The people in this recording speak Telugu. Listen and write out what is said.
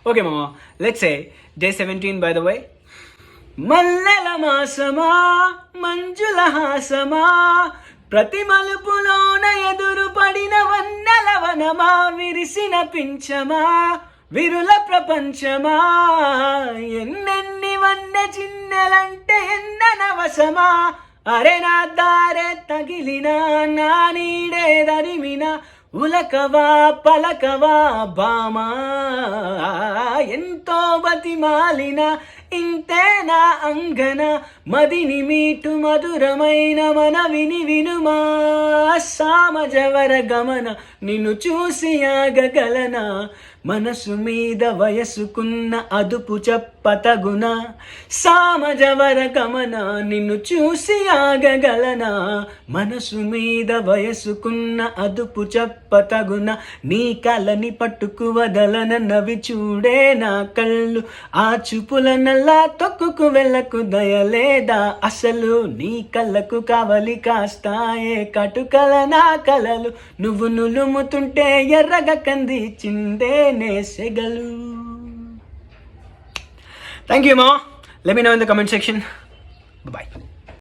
Okay, Mama, let's say day 17 by the way. మల్లెల మాసమా మంజుల హాసమా ప్రతి మలుపులోన ఎదురు పడిన వన్నెల వనమా విరిసిన పించమా విరుల ప్రపంచమా ఎన్నెన్ని వన్నె చిన్నెలంటే ఎన్ననవసమా అరే నా దారే తగిలిన నా నీడే దరిమిన ఉలకవా పలకవా బామా ఎంతో బతిమాలిన ఇంతే నా అంగన మదిని మీటు మధురమైన మనవిని వినుమా సామజవర గమన నిన్ను చూసి ఆగగలనా మనసు మీద వయసుకున్న అదుపు చెప్పతగునా సామజవర గమన నిన్ను చూసి ఆగగలనా మనసు మీద వయసుకున్న అదుపు చెప్పతగునా నీ కలని పట్టుకు వదలనవి చూడే నా కళ్ళు ఆ చూపులనల్లా తొక్కుకు వెళ్ళకు దయలేదా అసలు నీ కళ్ళకు కావలి కాస్తాయే కటుకల నా కలలు నువ్వు నులుముతుంటే ఎర్రగా కంది చిందే నేసెగలు. Thank you, Ma. Let me know in the comment section. Bye-bye.